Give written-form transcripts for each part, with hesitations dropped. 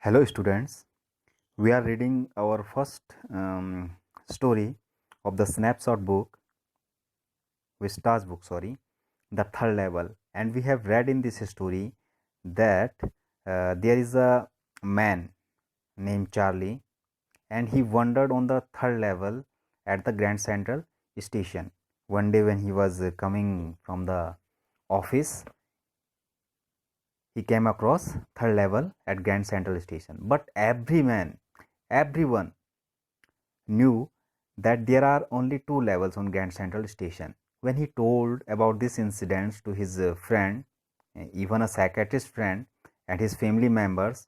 Hello, students. We are reading our first story of the snapshot book, Vista's book, sorry, the third level. And we have read in this story that there is a man named Charlie, and he wandered on the third level at the Grand Central Station. One day, when he was coming from the office, he came across third level at Grand Central Station. But everyone knew that there are only two levels on Grand Central Station. When he told about this incident to his friend, even a psychiatrist friend, and his family members,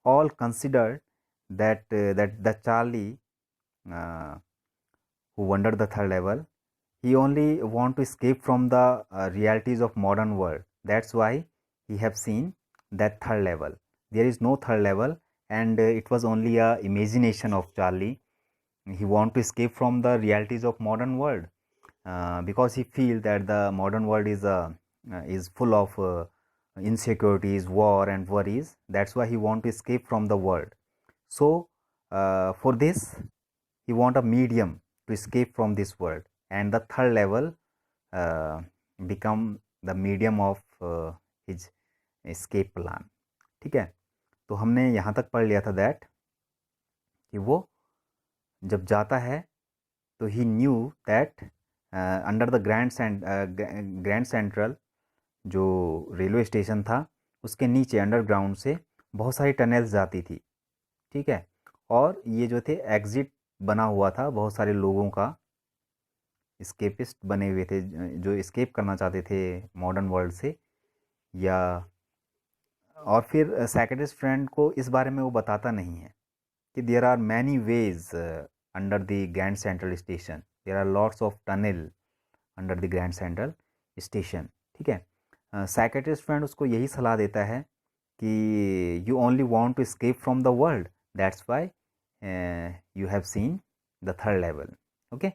all considered that the Charlie uh, who wandered the third level, he only want to escape from the realities of modern world. That's why he have seen that third level. There is no third level, and it was only a imagination of Charlie. He want to escape from the realities of modern world because he feel that the modern world is full of insecurities, war and worries. That's why he want to escape from the world. So for this he want a medium to escape from this world, and the third level uh, become the medium of his escape plan. ठीक है, तो हमने यहाँ तक पढ़ लिया था that कि वो जब जाता है तो he knew that under the Grand Central जो रेलवे स्टेशन था उसके नीचे अंडरग्राउंड से बहुत सारी टनल्स जाती थी, ठीक है। और ये जो थे एग्जिट बना हुआ था बहुत सारे लोगों का, स्केपिस्ट बने हुए थे जो स्केप करना चाहते थे मॉडर्न वर्ल्ड से। या और फिर साइकियाट्रिस्ट फ्रेंड को इस बारे में वो बताता नहीं है कि there are many ways under the Grand Central Station, there are lots of tunnel under the Grand Central Station, ठीक है। साइकियाट्रिस्ट फ्रेंड उसको यही सलाह देता है कि you only want to escape from the world, that's why you have seen the third level. Okay,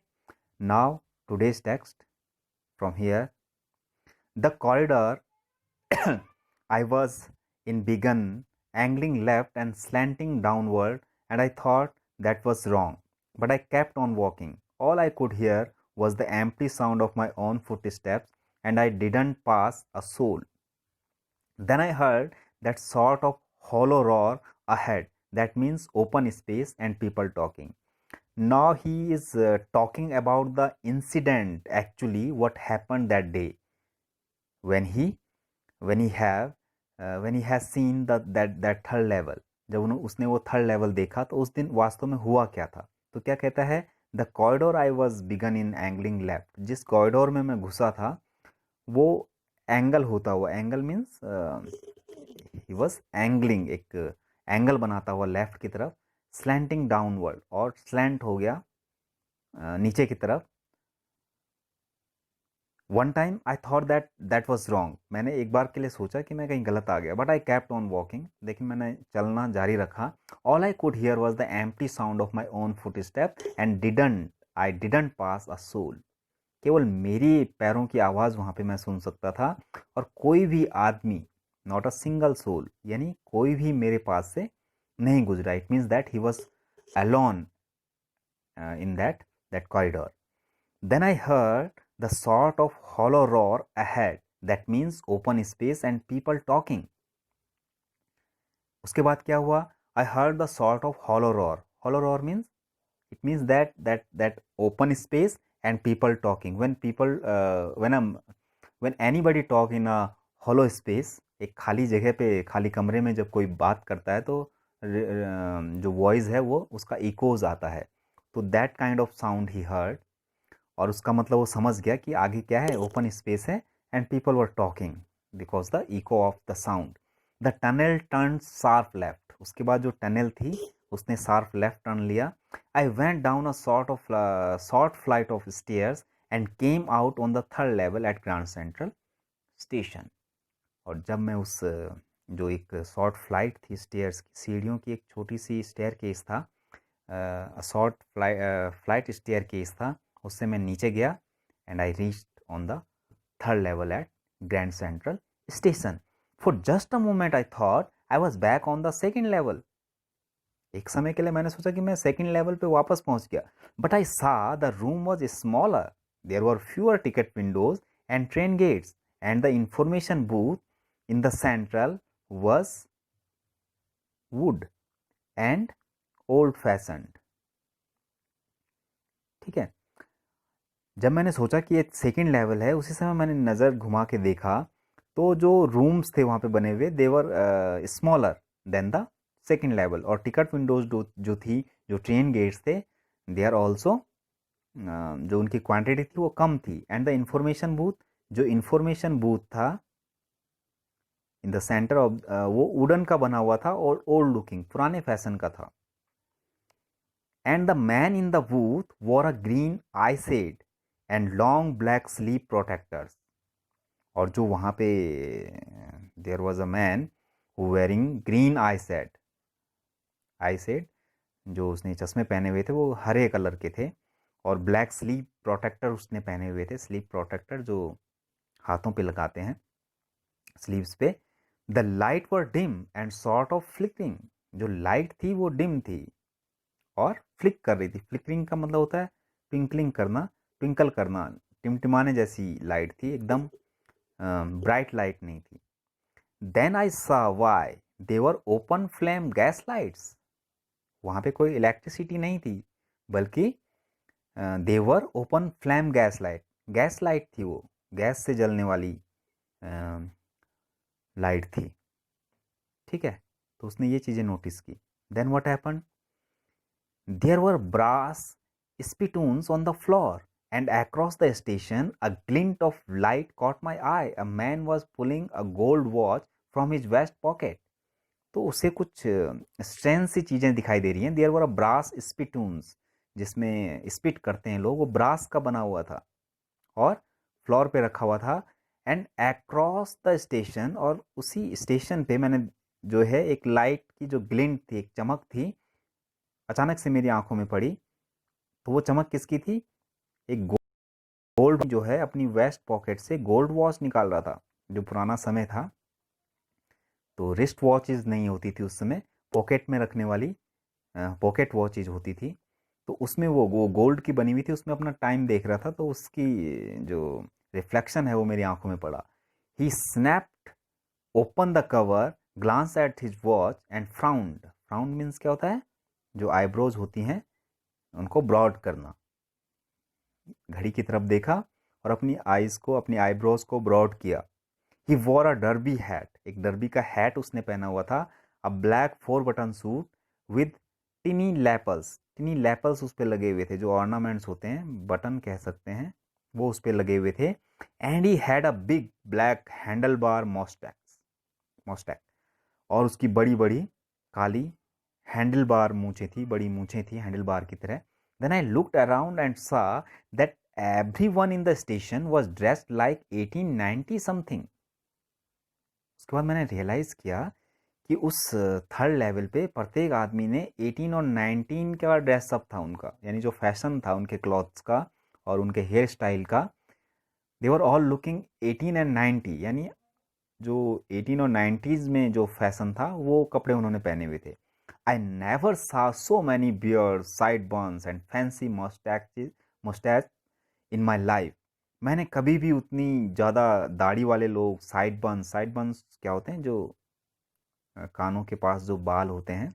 now today's text from here. The corridor I was in began angling left and slanting downward, and I thought that was wrong, but I kept on walking. All I could hear was the empty sound of my own footsteps, and I didn't pass a soul. Then I heard that sort of hollow roar ahead. That means open space and people talking. Now he is talking about the incident, actually what happened that day when he have when he has seen that third level. जब उसने वो third level देखा तो उस दिन वास्तव में हुआ क्या था। तो क्या कहता है, the corridor I was began in angling left, जिस कॉरिडोर में मैं घुसा था वो एंगल होता हुआ, angle means he was angling, एक एंगल बनाता हुआ लेफ्ट की तरफ, स्लैंटिंग डाउनवर्ड, और स्लैंट हो गया नीचे की तरफ। One time I thought that was wrong, मैंने एक बार के लिए सोचा कि मैं कहीं गलत आ गया, but I kept on walking, लेकिन मैंने चलना जारी रखा। All I could hear was the empty sound of my own foot step and I didn't pass a soul. केवल मेरी पैरों की आवाज़ वहाँ पे मैं सुन सकता था, और कोई भी आदमी, नॉट अ सिंगल सोल, यानी कोई भी मेरे पास से नहीं गुजरा। It means that he was alone in that corridor. Then I heard the sort of hollow roar ahead. That means open space and people talking. उसके बाद क्या हुआ, I heard the sort of hollow roar. Hollow roar means, it means that open space and people talking. When people when anybody talk in a hollow space, एक खाली जगह पे, खाली कमरे में जब कोई बात करता है तो जो वॉइस है वो उसका इकोज आता है, तो that kind of sound he heard. और उसका मतलब वो समझ गया कि आगे क्या है, ओपन स्पेस है, and people were talking because the eco of the sound. The tunnel turn sharp left, उसके बाद जो टनल थी उसने शार्प लेफ्ट टर्न लिया। I went down a short flight of stairs and came out on the third level at Grand Central Station. और जब मैं उस जो एक शॉर्ट फ्लाइट थी स्टेयर्स की, सीढ़ियों की एक छोटी सी स्टेयर केस था, शॉर्ट फ्लाइट स्टेयर केस था, उससे मैं नीचे गया, and I reached on the third level at Grand Central Station. For just a moment I thought I was back on the second level. एक समय के लिए मैंने सोचा कि मैं सेकेंड लेवल पे वापस पहुंच गया, but I saw the room was smaller, there were fewer ticket windows and train gates and the information booth in the central was wood and old fashioned. ठीक है, जब मैंने सोचा कि ये सेकेंड लेवल है, उसी समय मैंने नज़र घुमा के देखा तो जो रूम्स थे वहाँ पे बने हुए they were smaller than the second level, और टिकट विंडोज जो थी, जो ट्रेन गेट्स थे, दे आर ऑल्सो जो उनकी क्वांटिटी थी वो कम थी। एंड द इंफॉर्मेशन बूथ, जो इंफॉर्मेशन बूथ था इन द सेंटर ऑफ, वो वुडन का बना हुआ था और ओल्ड लुकिंग, पुराने फैशन का था। And the man in the booth wore a green eye shade and long black sleeve protectors. और जो वहाँ पे there was a man who wearing green eye shade, जो उसने चश्मे पहने हुए थे वो हरे कलर के थे, और ब्लैक स्लीप प्रोटेक्टर उसने पहने हुए थे, स्लीप प्रोटेक्टर जो हाथों पे लगाते हैं स्लीव्स पे। The light were dim and sort of flickering, जो लाइट थी वो डिम थी और फ्लिक कर रही थी। फ्लिकरिंग का मतलब होता है ट्विंकलिंग करना, ट्विंकल करना, टिमटिमाने जैसी लाइट थी, एकदम ब्राइट लाइट नहीं थी। देन आई सा वाई देवर ओपन फ्लेम गैस लाइट्स, वहाँ पे कोई इलेक्ट्रिसिटी नहीं थी, बल्कि देवर ओपन फ्लैम गैस लाइट थी, वो गैस से जलने वाली लाइट थी। ठीक है, तो उसने ये चीज़ें नोटिस की। Then what happen, there were brass spittoons on the floor and across the station a glint of light caught my eye, a man was pulling a gold watch from his waist pocket. तो उसे कुछ strength सी चीज़ें दिखाई दे रही हैं। There were a brass स्पिटून्स, जिसमें spit करते हैं लोग, वो ब्रास का बना हुआ था और फ्लोर पे रखा हुआ था। एंड अक्रॉस द स्टेशन, और उसी स्टेशन पे मैंने जो है एक लाइट की जो ग्लिंट थी, एक चमक थी, अचानक से मेरी आंखों में पड़ी। तो वो चमक किसकी थी? एक गोल्ड जो है अपनी वेस्ट पॉकेट से गोल्ड वॉच निकाल रहा था। जो पुराना समय था तो रिस्ट वॉचेज नहीं होती थी उस समय, पॉकेट में रखने वाली पॉकेट वॉचेज होती थी। तो उसमें वो गोल्ड की बनी हुई थी, उसमें अपना टाइम देख रहा था, तो उसकी जो रिफ्लेक्शन है वो मेरी आंखों में पड़ा। He snapped open the cover, glance at his watch and frowned. Frowned means क्या होता है? जो आईब्रोज होती हैं उनको ब्रॉड करना। घड़ी की तरफ देखा और अपनी आईज को, अपनी आईब्रोज को ब्रॉड किया। ही वॉर अ डर्बी हैट, एक डर्बी का हैट उसने पहना हुआ था। अ black 4 button suit with टिनी lapels उस पर लगे हुए थे, जो ऑर्नामेंट्स होते हैं, बटन कह सकते हैं, वो उस पर लगे हुए थे। And he had a big black handlebar moustache, और उसकी बड़ी बड़ी काली हैंडल बार मूछें थी, बड़ी मूछें थी हैंडल बार की तरह। Then I looked around and saw that everyone in the station was dressed like 1890 something. उसके बाद मैंने रियलाइज किया कि उस थर्ड लेवल पे प्रत्येक आदमी ने 18 और 19 का ड्रेसअप था उनका, यानी जो फैशन था उनके क्लॉथ्स का और उनके हेयर स्टाइल का। दे वर ऑल लुकिंग 18 एंड 90, यानी जो 18 और 90s में जो फैशन था वो कपड़े उन्होंने पहने हुए थे। I never saw so many beard, sideburns and fancy moustache in my life. मैंने कभी भी उतनी ज़्यादा दाढ़ी वाले लोग, साइड बन्स क्या होते हैं? जो कानों के पास जो बाल होते हैं,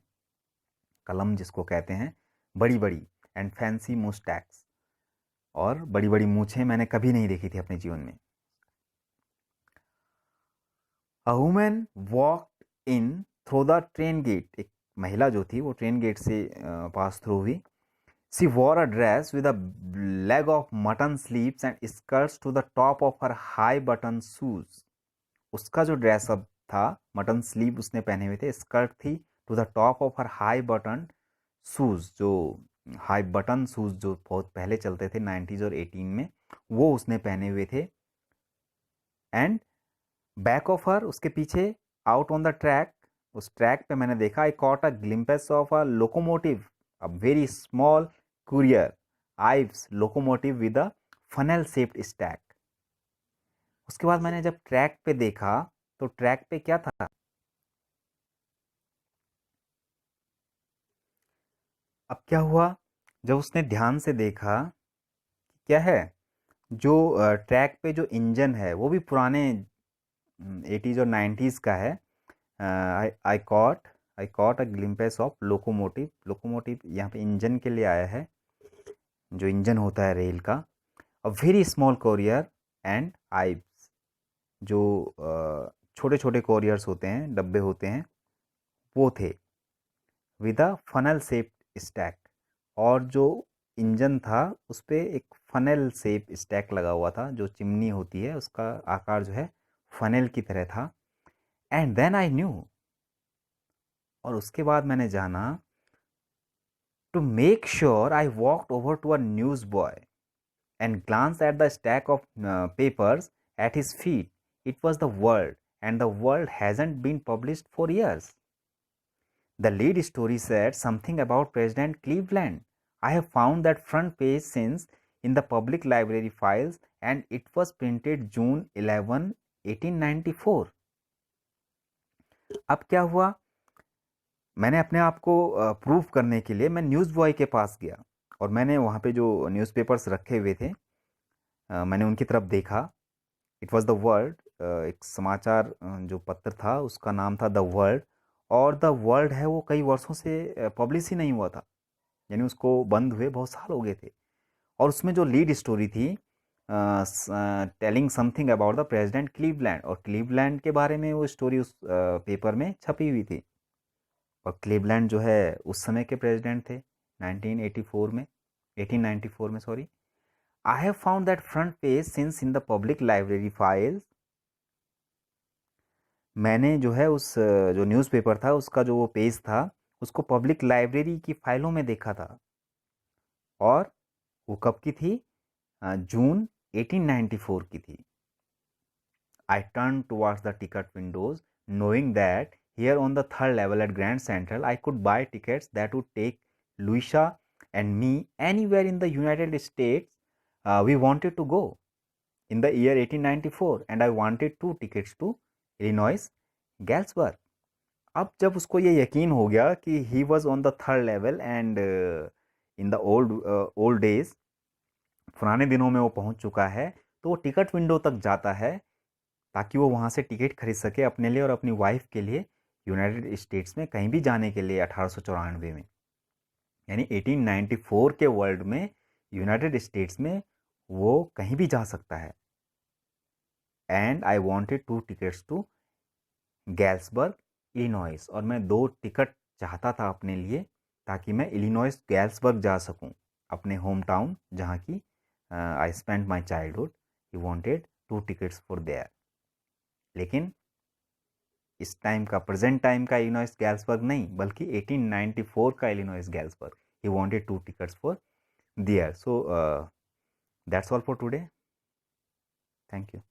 कलम जिसको कहते हैं, बड़ी बड़ी, एंड फैंसी मुस्टैक्स, और बड़ी बड़ी मूछें मैंने कभी नहीं देखी थी अपने जीवन में। A women walked in through the train gate, एक महिला जो थी वो ट्रेन गेट से पास थ्रू हुई। She wore a dress with a leg of mutton sleeves and skirts to the top of her high button shoes. उसका जो dress up था, मटन स्लीव उसने पहने हुए थे, स्कर्ट थी to the top of her high button shoes, जो high button shoes जो बहुत पहले चलते थे 90s और 18 में, वो उसने पहने हुए थे। एंड बैक ऑफ हर, उसके पीछे, आउट ऑन द ट्रैक, उस ट्रैक पे मैंने देखा, I caught a glimpse of a locomotive, a very small Currier Ives locomotive with a funnel shaped stack. उसके बाद मैंने जब ट्रैक पे देखा तो ट्रैक पे क्या था? अब क्या हुआ, जब उसने ध्यान से देखा, क्या है, जो ट्रैक पे जो इंजन है वो भी पुराने 80s और 90s का है। I caught I caught a glimpse of locomotive. Locomotive यहाँ पे इंजन के लिए आया है, जो इंजन होता है रेल का। अ very small courier and Ives, जो छोटे छोटे कोरियर्स होते हैं, डब्बे होते हैं, वो थे। With a funnel shape stack, और जो इंजन था उस पे एक फनल शेप स्टैक लगा हुआ था, जो चिमनी होती है उसका आकार जो है फनल की तरह था। एंड देन आई न्यू, और उसके बाद मैंने जाना, to make sure I walked over to a news boy and glanced at the stack of papers at his feet. It was the World, and the World hasn't been published for years. The lead story said something about President Cleveland. I have found that front page since in the public library files, and it was printed June 11, 1894. अब क्या हुआ, मैंने अपने आप को prove करने के लिए मैं न्यूज़ बॉय के पास गया, और मैंने वहाँ पे जो न्यूज़पेपर्स रखे हुए थे, मैंने उनकी तरफ देखा। इट वॉज़ द वर्ल्ड, एक समाचार जो पत्र था उसका नाम था द वर्ल्ड, और द वर्ल्ड है वो कई वर्षों से पब्लिश ही नहीं हुआ था, यानी उसको बंद हुए बहुत साल हो गए थे। और उसमें जो लीड स्टोरी थी, telling something about the president Cleveland, और क्लीवलैंड के बारे में वो स्टोरी उस पेपर में छपी हुई थी। और क्लीवलैंड जो है उस समय के प्रेसिडेंट थे 1984 में, 1894 में, sorry. I have found that front page since in the public library files. मैंने जो है उस जो न्यूज़पेपर था उसका जो वो पेज था उसको पब्लिक लाइब्रेरी की फाइलों में देखा था, और वो कब की थी, जून 1894 की थी। I turned towards the ticket windows, knowing that here on the third level at Grand Central I could buy tickets that would take Luisa and me anywhere in the United States we wanted to go in the year 1894, and I wanted 2 tickets to Illinois, Galesburg. अब जब उसको ये यकीन हो गया कि he was on the third level, and in the old days, पुराने दिनों में वो पहुंच चुका है, तो वो टिकट विंडो तक जाता है ताकि वो वहाँ से टिकट खरीद सके अपने लिए और अपनी वाइफ के लिए, यूनाइटेड स्टेट्स में कहीं भी जाने के लिए 1894 में, यानी 1894 के वर्ल्ड में यूनाइटेड स्टेट्स में वो कहीं भी जा सकता है। And I wanted 2 tickets to Galesburg, Illinois, और मैं 2 टिकट चाहता था अपने लिए ताकि मैं इलिनॉइस गैल्सबर्ग जा सकूं, अपने होम टाउन जहाँ की I spend my childhood. He wanted 2 tickets for there. लेकिन इस टाइम का, प्रेजेंट टाइम का इलिनॉइस गैल्सबर्ग नहीं, बल्कि 1894 का Illinois Galesburg. He wanted 2 tickets for there. So that's all for today. Thank you.